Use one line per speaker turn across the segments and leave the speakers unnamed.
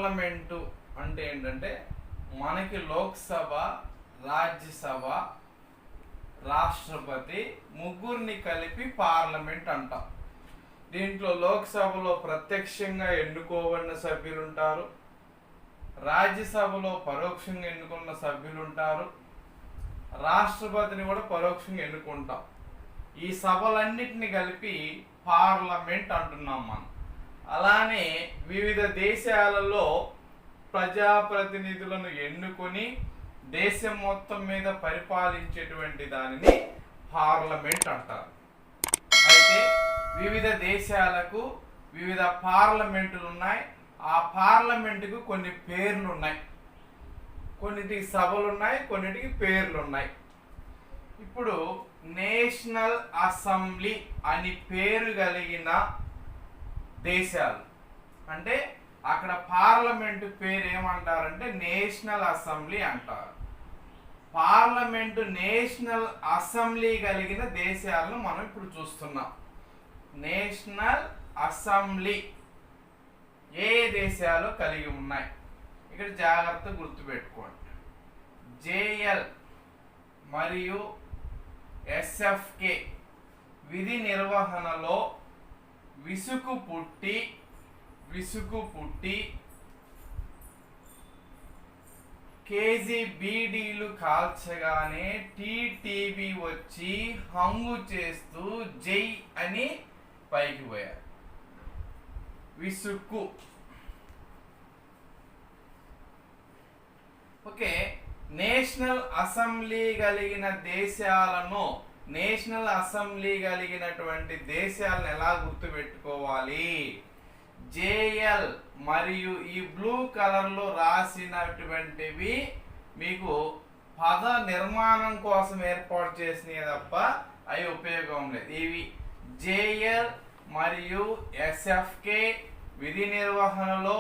Parliament అంటే ఏంటంటే మనకి లోక్సభ, రాజ్యసభ, రాష్ట్రపతి ముగ్గురిని కలిపి పార్లమెంట్ అంటాం. దీంట్లో లోక్సభలో ప్రత్యక్షంగా ఎన్నుకోబడిన సభ్యులు ఉంటారు, రాజ్యసభలో పరోక్షంగా ఎన్నుకున్న సభ్యులు ఉంటారు, రాష్ట్రపతిని కూడా పరోక్షంగా ఎన్నుకుంటాం. ఈ సభలన్నిటిని కలిపి పార్లమెంట్ అంటున్నాం మనం. అలానే వివిధ దేశాలలో ప్రజాప్రతినిధులను ఎన్నుకొని దేశం మొత్తం మీద పరిపాలించేటువంటి దానిని పార్లమెంట్ అంటారు. అయితే వివిధ దేశాలకు వివిధ పార్లమెంటులు ఉన్నాయి. ఆ పార్లమెంటుకు కొన్ని పేర్లు ఉన్నాయి, కొన్నిటికి సభలు ఉన్నాయి, కొన్నిటికి పేర్లు ఉన్నాయి. ఇప్పుడు నేషనల్ అసెంబ్లీ అని పేరు కలిగిన దేశాలు అంటే అక్కడ పార్లమెంటు పేరు ఏమంటారంటే నేషనల్ అసెంబ్లీ అంటారు. పార్లమెంటు నేషనల్ అసెంబ్లీ కలిగిన దేశాలను మనం ఇప్పుడు చూస్తున్నాం. నేషనల్ అసెంబ్లీ ఏ దేశాలు కలిగి ఉన్నాయి ఇక్కడ జాగ్రత్త గుర్తుపెట్టుకోండి. జేఎల్ మరియు ఎస్ఎఫ్కే విధి నిర్వహణలో విసుగు పుట్టి కేజీ బీడీలు కాల్చగానే టీటీవీ వచ్చి హంగు చేస్తూ జై అని పైకి పోయారు. విసుగు. ఓకే, నేషనల్ అసెంబ్లీ కలిగిన దేశాలను, నేషనల్ అసెంబ్లీ కలిగినటువంటి దేశాలను ఎలా గుర్తుపెట్టుకోవాలి? జేఎల్ మరియు ఈ బ్లూ కలర్ లో రాసినటువంటివి మీకు పద నిర్మాణం కోసం ఏర్పాటు చేసినవి తప్ప అవి ఉపయోగం లేదు. ఇవి జేఎల్ మరియు ఎస్ఎఫ్కే విధి నిర్వహణలో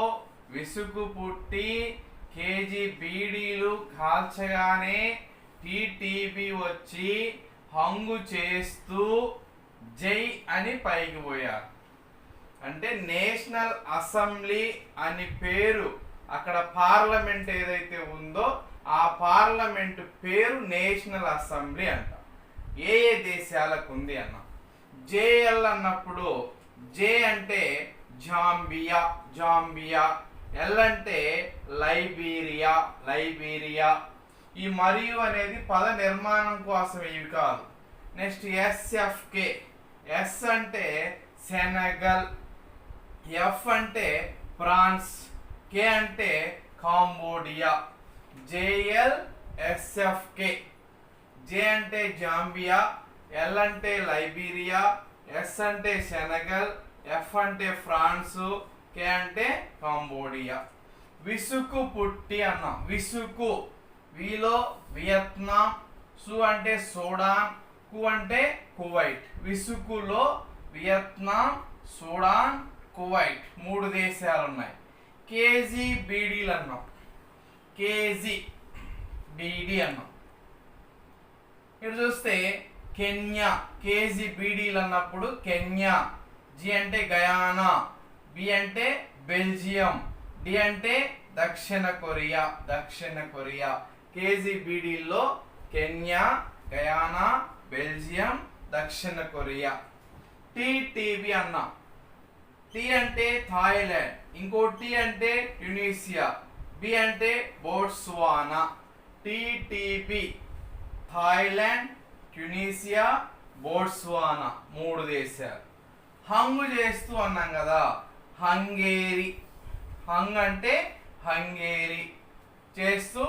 విసుగు పుట్టి కేజీ బీడీలు కాల్చగానే టీటీవీ వచ్చి హంగు చేస్తూ జై అని పైకి పోయారు. అంటే నేషనల్ అసెంబ్లీ అని పేరు, అక్కడ పార్లమెంట్ ఏదైతే ఉందో ఆ పార్లమెంట్ పేరు నేషనల్ అసెంబ్లీ అంట. ఏ ఏ దేశాలకు ఉంది అన్న? జేఎల్ అన్నప్పుడు జే అంటే జాంబియా, ఎల్ అంటే లైబీరియా. ఈ మరియు అనేది పద నిర్మాణం కోసం ఇవి కాదు. నెక్స్ట్ ఎస్ఎఫ్కే, ఎస్ అంటే సెనగల్, ఎఫ్ అంటే ఫ్రాన్స్, కే అంటే కాంబోడియా. జేఎల్ ఎస్ఎఫ్కే. జే అంటే జాంబియా, ఎల్ అంటే లైబీరియా, ఎస్ అంటే సెనగల్, ఎఫ్ అంటే ఫ్రాన్స్, కే అంటే కాంబోడియా. విసుగు పుట్టి అన్నాం. విసుగు వీలో వియత్నాం, సు అంటే సూడాన్, కు అంటే కువైట్. విసుగులో వియత్నాం, సూడాన్, కువైట్ మూడు దేశాలు ఉన్నాయి. కేజీ బీడీలు అన్నాం. కేజీ బీడీ అన్నాం. ఇక్కడ చూస్తే కెన్యా, కేజీ బీడీలు అన్నప్పుడు కెన్యా. జి అంటే గయానా, బి అంటే బెల్జియం, డి అంటే దక్షిణ కొరియా. కేజీ బీడీల్లో కెన్యా, గయానా, బెల్జియం, దక్షిణ కొరియా. టీటీవీ అన్నాం. టీ అంటే థాయిలాండ్, ఇంకో టీ అంటే ట్యునీషియా, బి అంటే Botswana. TTB Thailand, Tunisia, Botswana మూడు దేశాలు. హంగు చేస్తూ అన్నాం కదా, హంగేరి. హంగ్ అంటే హంగేరి చేస్తూ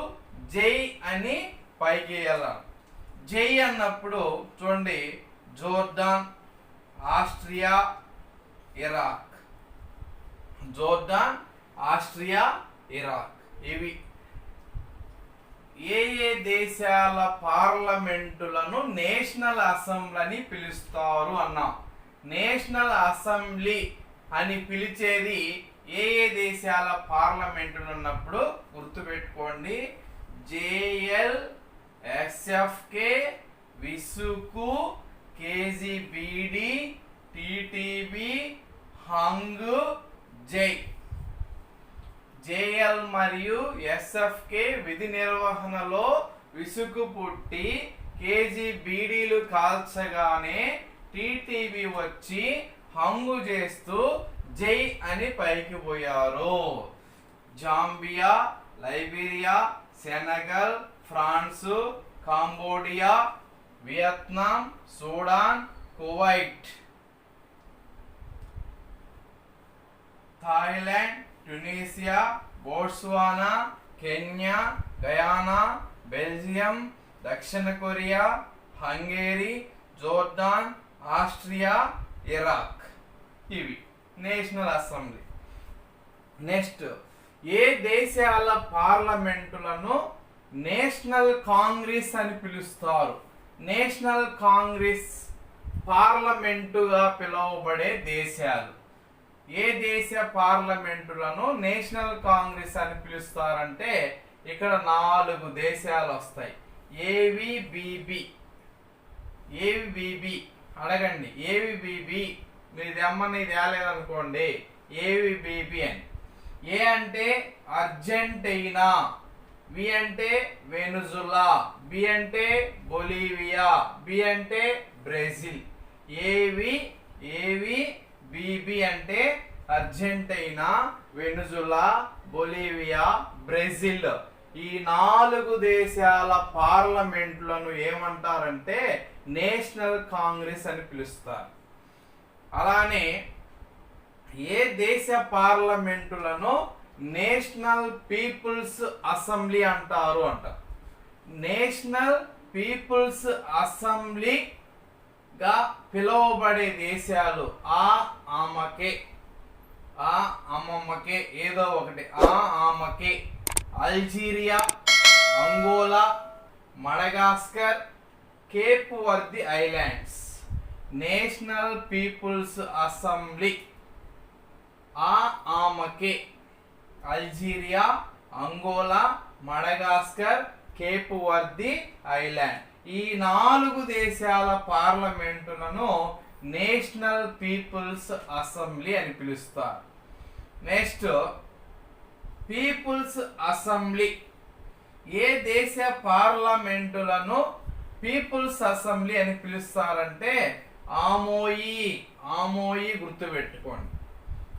జై అని పైకి వెళ్ళాలి. జై అన్నప్పుడు చూడండి, Jordan, Austria, Iraq. Jordan, Austria, Iraq. ఇవి ఏ ఏ దేశాల పార్లమెంటులను నేషనల్ అసెంబ్లీ అని పిలుస్తారు అన్నాం. నేషనల్ అసెంబ్లీ అని పిలిచేది ఏ ఏ దేశాల పార్లమెంటులు ఉన్నప్పుడు గుర్తుపెట్టుకోండి. జేఎల్, ఎస్ఎఫ్కే, విసుగు, కేజీబీడి, టీటీబీ, హంగ్, జై. జేఎల్ మరియు ఎస్ఎఫ్కే విధి నిర్వహణలో విసుగు పుట్టి కేజీ బీడీలు కాల్చగానే టీటీవీ వచ్చి హంగు చేస్తూ జై అని పైకి పోయారు. Zambia, Liberia, Senegal, France, Cambodia, Vietnam, Sudan, Kuwait, Thailand, Tunisia, Botswana, Kenya, Guyana, Belgium, దక్షిణ Korea, Hungary, Jordan, Austria, Iraq. ఇవి నేషనల్ అసెంబ్లీ. నెక్స్ట్, ఏ దేశాల పార్లమెంటులను నేషనల్ కాంగ్రెస్ అని పిలుస్తారు? నేషనల్ కాంగ్రెస్ పార్లమెంటుగా పిలువబడే దేశాలు. ఏ దేశ పార్లమెంటులను నేషనల్ కాంగ్రెస్ అని పిలుస్తారంటే ఇక్కడ 4 దేశాలు వస్తాయి. ఏవిబిబి. ఏవిబిబి అడగండి. ఏవిబిబి మీరు తెమ్మని తేలేదనుకోండి, ఏవిబిబి అని. ఏ అంటే అర్జెంటీనా, వి అంటే వెనుజులా, బి అంటే బొలీవియా, బి అంటే బ్రెజిల్. ఏవిబిబి అంటే అర్జెంటీనా, వెనుజులా, బొలీవియా, బ్రెజిల్. ఈ 4 దేశాల పార్లమెంట్లను ఏమంటారంటే నేషనల్ కాంగ్రెస్ అని పిలుస్తారు. అలానే ఏ దేశ పార్లమెంటులను నేషనల్ పీపుల్స్ అసెంబ్లీ అంటారు అంట. నేషనల్ పీపుల్స్ అసెంబ్లీగా పిలువబడే దేశాలు ఆమెకే ఏదో ఒకటి ఆమెకే Algeria, Angola, Madagascar, Cape Verde islands. National people's assembly ఆమెకే Algeria, Angola, Madagascar, Cape Verde island. ఈ 4 దేశాల పార్లమెంటులను నేషనల్ పీపుల్స్ అసెంబ్లీ అని పిలుస్తారు. Next, peoples assembly. ఏ దేశ పార్లమెంటులను పీపుల్స్ అసెంబ్లీ అని పిలుస్తారంటే ఆమోయి గుర్తుపెట్టుకోండి.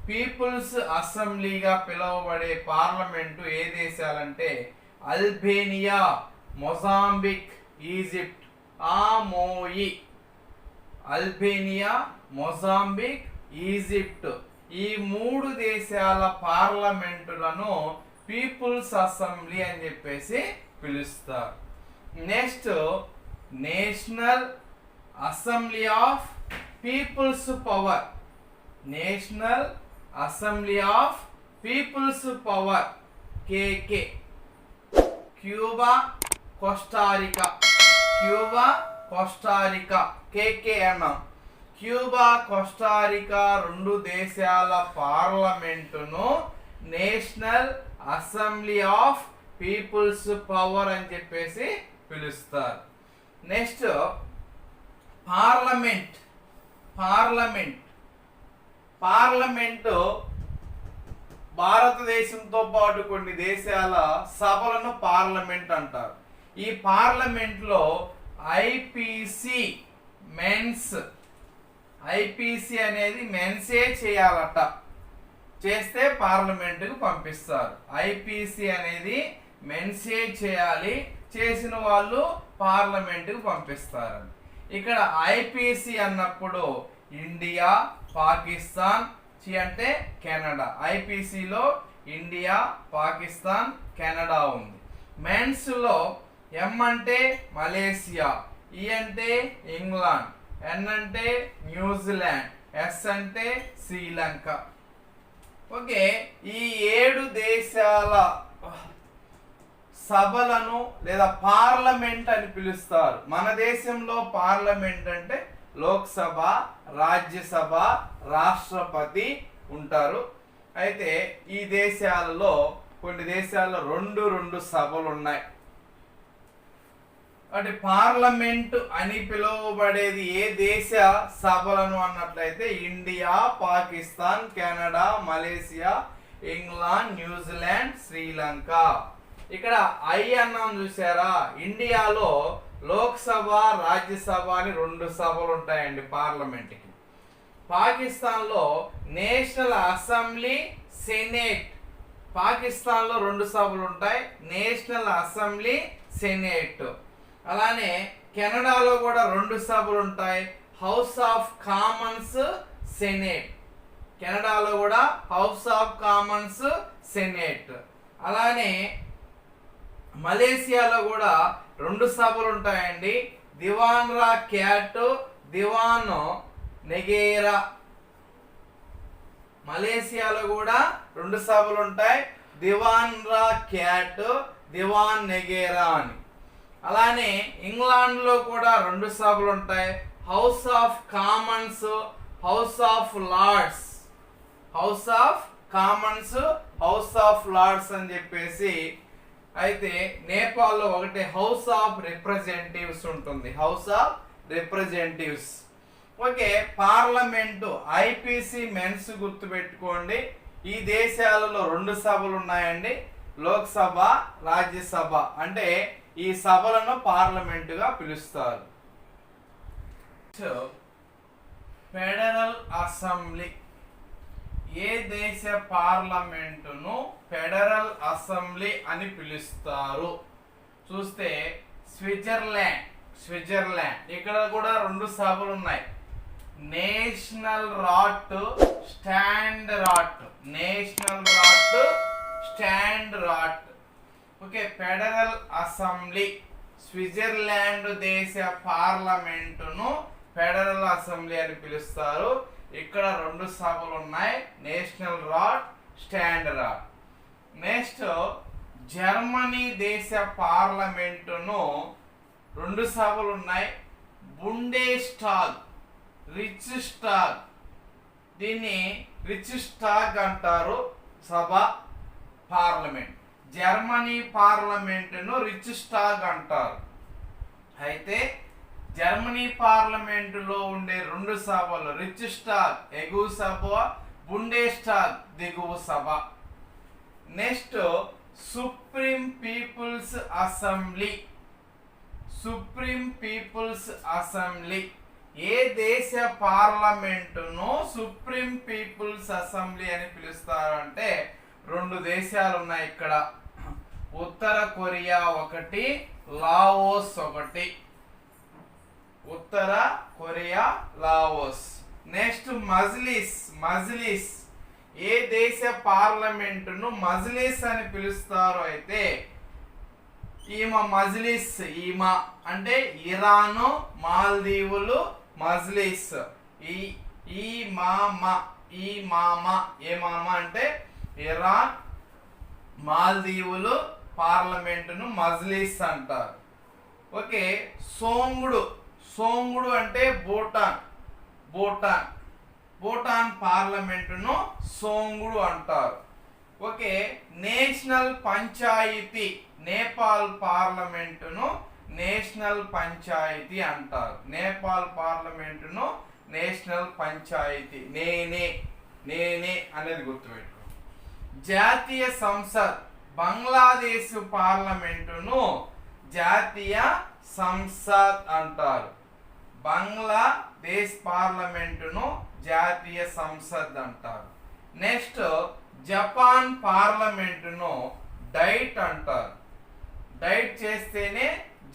పీపుల్స్ అసెంబ్లీగా పిలువబడే పార్లమెంటు ఏ దేశాలంటే అల్బేనియా, మొజాంబిక్, ఈజిప్ట్. ఆమోయి. Albania, Mozambique, Egypt. ఈ 3 దేశాల పార్లమెంటులను పీపుల్స్ అసెంబ్లీ అని చెప్పేసి పిలుస్తారు. Next, national assembly of people's power. National assembly of people's power KK. Cuba, Costa. KK అన్నాం. క్యూబా, కోస్టారికా 2 దేశాల పార్లమెంటును national assembly of people's power అని చెప్పేసి పిలుస్తారు. నెక్స్ట్, పార్లమెంటు భారతదేశంతో పాటు కొన్ని దేశాల సభలను పార్లమెంట్ అంటారు. ఈ పార్లమెంట్లో ఐపీసీ అనేది మెన్సే చేయాలట. చేస్తే పార్లమెంటుకు పంపిస్తారు. ఐపీసీ అనేది మెన్సే చేయాలి, చేసిన వాళ్ళు పార్లమెంటుకు పంపిస్తారు. ఇక్కడ ఐపీసీ అన్నప్పుడు ఇండియా, పాకిస్తాన్, సి అంటే కెనడా. ఐపీసీలో ఇండియా, పాకిస్తాన్, కెనడా ఉంది. మెన్స్లో ఎం అంటే మలేసియా, ఈ అంటే ఇంగ్లాండ్, ఎన్ అంటే న్యూజిలాండ్, ఎస్ అంటే శ్రీలంక. ఓకే, ఈ 7 దేశాల సభలను లేదా పార్లమెంట్ అని పిలుస్తారు. మన దేశంలో పార్లమెంట్ అంటే లోక్సభ, రాజ్యసభ, రాష్ట్రపతి ఉంటారు. అయితే ఈ దేశాలలో కొన్ని దేశాల్లో 2 సభలు ఉన్నాయి. అంటే పార్లమెంట్ అని పిలువబడేది ఏ దేశ సభలను అన్నట్లయితే India, Pakistan, Canada, Malaysia, England, New Zealand, Sri Lanka. ఇక్కడ ఐ అన్నాం చూసారా, ఇండియాలో లోక్సభ, రాజ్యసభ అని 2 సభలు ఉంటాయండి పార్లమెంట్కి. పాకిస్తాన్లో నేషనల్ అసెంబ్లీ, సెనేట్. పాకిస్తాన్లో 2 సభలు ఉంటాయి, నేషనల్ అసెంబ్లీ, సెనేట్. అలానే కెనడాలో కూడా 2 సభలు ఉంటాయి, హౌస్ ఆఫ్ కామన్స్, సెనేట్. కెనడాలో కూడా హౌస్ ఆఫ్ కామన్స్, సెనేట్. అలానే మలేసియాలో కూడా 2 సభలు ఉంటాయండి, దివాన్ రా క్యాట్, దివాన్ నెగేరా. మలేసియాలో కూడా 2 సభలు ఉంటాయి, దివాన్ రా క్యాట్, దివాన్ నెగేరా అని. అలానే ఇంగ్లాండ్ లో కూడా 2 సభలు ఉంటాయి, House of Commons, House of Lords. House of Commons, House of Lords అని చెప్పేసి. అయితే నేపాల్లో ఒకటి హౌస్ ఆఫ్ రిప్రజెంటేటివ్స్ ఉంటుంది, House of Representatives. Okay, parliament ఐపీసీ మెన్స్ గుర్తుపెట్టుకోండి. ఈ దేశాలలో 2 సభలు ఉన్నాయండి, లోక్సభ, రాజ్యసభ. అంటే ఈ సభలను పార్లమెంటుగా పిలుస్తారు. Federal assembly. ఏ దేశ పార్లమెంటును ఫెడరల్ అసెంబ్లీ అని పిలుస్తారు? చూస్తే స్విట్జర్లాండ్. ఇక్కడ కూడా 2 సభలు ఉన్నాయి, Nationalrat, Standerat. Nationalrat, Standerat. Okay, federal assembly. Switzerland దేశ పార్లమెంటును ఫెడరల్ అసెంబ్లీ అని పిలుస్తారు. ఇక్కడ 2 సభలు ఉన్నాయి, Nationalrat, Standerat. Next Germany దేశ పార్లమెంటును 2 సభలు ఉన్నాయి, బుండెస్టాగ్, రిచ్ స్టాగ్. దీన్ని రిచ్ స్టాగ్ అంటారు సభ, పార్లమెంట్. జర్మనీ పార్లమెంటును రిచ్ స్టాగ్ అంటారు. అయితే జర్మనీ పార్లమెంటులో ఉండే 2 సభలు, రిచ్ స్టాగ్ ఎగువ సభ, బుండెస్టాగ్ దిగువ సభ. Next supreme people's assembly. Supreme people's assembly. ఏ దేశ పార్లమెంటును సుప్రీం పీపుల్స్ అసెంబ్లీ అని పిలుస్తారంటే 2 దేశాలు ఉన్నాయి ఇక్కడ, ఉత్తర కొరియా ఒకటి, లావోస్ ఒకటి. ఉత్తర కొరియా, లావోస్. నెక్స్ట్ మజ్లిస్. ఏ దేశ పార్లమెంటును మజ్లిస్ అని పిలుస్తారు? అయితే మజ్లిస్ అంటే ఇరాను, మాల్దీవులు మజ్లిస్. ఈ మామ అంటే ఇరాన్, మాల్దీవులు పార్లమెంటును మజ్లిస్ అంటారు. ఓకే, సోంగుడు అంటే భూటాన్ పార్లమెంటును సోంగుడు అంటారు. Okay, national panchayat. నేపాల్ పార్లమెంటును నేషనల్ పంచాయతీ అంటారు. నేపాల్ పార్లమెంటును నేషనల్ పంచాయతీ. నేనే అనేది గుర్తుపెట్టుకో. జాతీయ సంసద్. బంగ్లాదేశ్ పార్లమెంటును జాతీయ సంసద్ అంటారు. బంగ్లాదేశ్ పార్లమెంటును జాతీయ సంసద్ అంటారు. నెక్స్ట్ జపాన్ పార్లమెంటును డైట్ అంటారు. డైట్ చేస్తేనే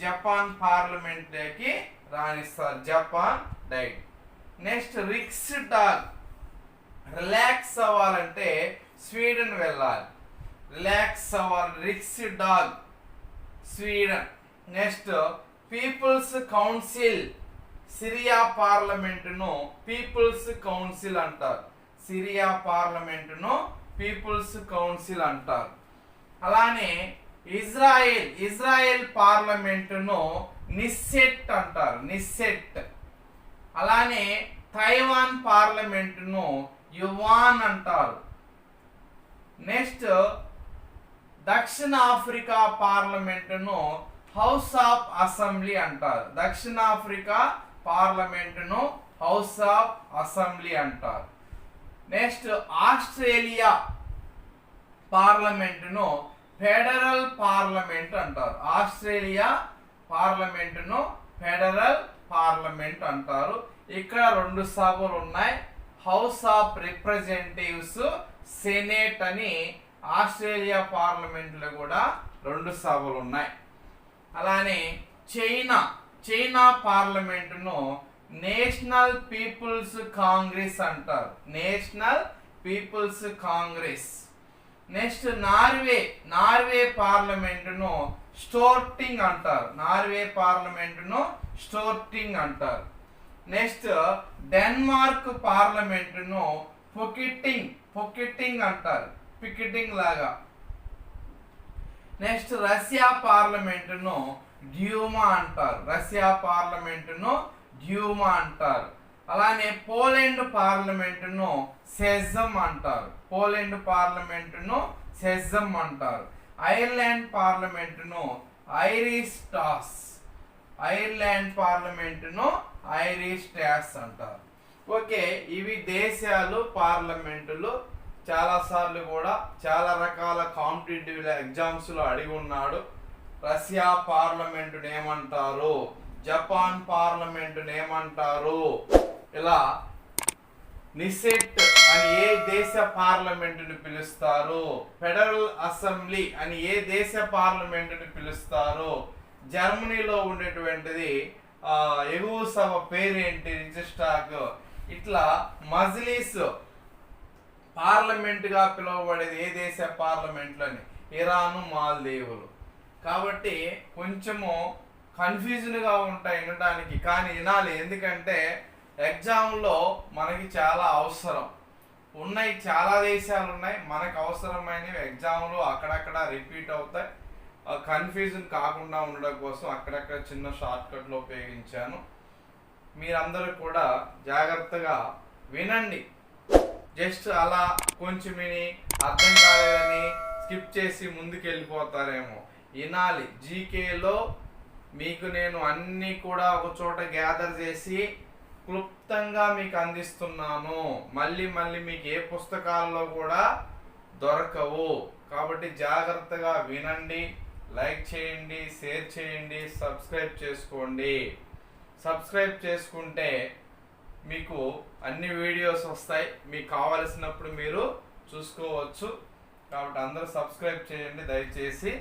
జపాన్ పార్లమెంట్లోకి రాణిస్తారు, Japan diet. Next Riksdag. Relax అవ్వాలంటే స్వీడన్ వెళ్ళాలి, రిలాక్స్ అవ్వాలి, Riksdag Sweden. Next people's council. Syria పార్లమెంటును పీపుల్స్ కౌన్సిల్ అంటారు. సిరియా పార్లమెంటును పీపుల్స్ కౌన్సిల్ అంటారు. అలానే ఇజ్రాయెల్ పార్లమెంటును నిస్సెట్ అంటారు, నిస్సెట్. అలానే తైవాన్ పార్లమెంటును యువాన్ అంటారు. నెక్స్ట్ దక్షిణాఫ్రికా పార్లమెంటును హౌస్ ఆఫ్ అసెంబ్లీ అంటారు. దక్షిణాఫ్రికా పార్లమెంటును హౌస్ ఆఫ్ అసెంబ్లీ అంటారు. నెక్స్ట్ పార్లమెంటును ఫెడరల్ పార్లమెంట్ అంటారు. ఆస్ట్రేలియా పార్లమెంటును ఫెడరల్ పార్లమెంట్ అంటారు. ఇక్కడ 2 సభలు ఉన్నాయి. హౌస్ ఆఫ్ రిప్రజెంటేటివ్స్, సెనేట్ అని ఆస్ట్రేలియా పార్లమెంట్ లో కూడా 2 సభలు ఉన్నాయి. అలానే చైనా పార్లమెంటును నేషనల్ పీపుల్స్ కాంగ్రెస్ అంటారు. National people's congress. Next Norway పార్లమెంటును స్టోర్టింగ్ అంటారు. నార్వే పార్లమెంటును స్టోర్టింగ్ అంటారు. నెక్స్ట్ డెన్మార్క్ పార్లమెంటును పొకెటింగ్ అంటారు. పికెటింగ్ లాగా. నెక్స్ట్ రష్యా పార్లమెంటును డ్యూమా అంటారు. రష్యా పార్లమెంటును డ్యూమా అంటారు. అలానే పోలాండ్ పార్లమెంటును సెజమ్ అంటారు. పోలాండ్ పార్లమెంటును సెజమ్ అంటారు. ఐర్లాండ్ పార్లమెంటును ఐరిష్ టాస్. ఐర్లాండ్ పార్లమెంటును ఐరిష్ టాస్ అంటారు. ఓకే, ఇవి దేశాలు, పార్లమెంటులు. చాలా సార్లు కూడా చాలా రకాల కాంపిటేటివ్ ఎగ్జామ్స్ లో అడిగి ఉన్నాడు. రష్యా పార్లమెంటును ఏమంటారు, జపాన్ పార్లమెంటును ఏమంటారు, ఇలా నిసెట్ అని ఏ దేశ పార్లమెంటును పిలుస్తారు, ఫెడరల్ అసెంబ్లీ అని ఏ దేశ పార్లమెంటును పిలుస్తారు, జర్మనీలో ఉండేటువంటిది ఎగువ సభ పేరేంటి, రిజిస్టాగ్. ఇట్లా మజ్లిస్ పార్లమెంట్ గా పిలువబడేది ఏ దేశ పార్లమెంట్లని, ఇరాను, మాల్దీవులు. కాబట్టి కొంచెము కన్ఫ్యూజన్ గా ఉంటాయి వినడానికి, కానీ వినాలి. ఎందుకంటే ఎగ్జామ్లో మనకి చాలా అవసరం ఉన్నాయి. చాలా దేశాలు ఉన్నాయి, మనకు అవసరమైనవి ఎగ్జామ్లో అక్కడక్కడ రిపీట్ అవుతాయి. కన్ఫ్యూజన్ కాకుండా ఉండడం కోసం అక్కడక్కడ చిన్న షార్ట్ కట్లు ఉపయోగించాను. మీరందరూ కూడా జాగ్రత్తగా వినండి. జస్ట్ అలా కొంచెం విని అర్థం కాలేదని స్కిప్ చేసి ముందుకు వెళ్ళిపోతారేమో. వినాలి. జీకేలో మీకు నేను అన్నీ కూడా ఒక చోట గ్యాదర్ చేసి క్లుప్తంగా మీకు అందిస్తున్నాను. మళ్ళీ మీకు ఏ పుస్తకాల్లో కూడా దొరకవు. కాబట్టి జాగ్రత్తగా వినండి, లైక్ చేయండి, షేర్ చేయండి, సబ్స్క్రైబ్ చేసుకోండి. సబ్స్క్రైబ్ చేసుకుంటే మీకు అన్ని వీడియోస్ వస్తాయి, మీకు కావలసినప్పుడు మీరు చూసుకోవచ్చు. కాబట్టి అందరూ సబ్స్క్రైబ్ చేయండి దయచేసి.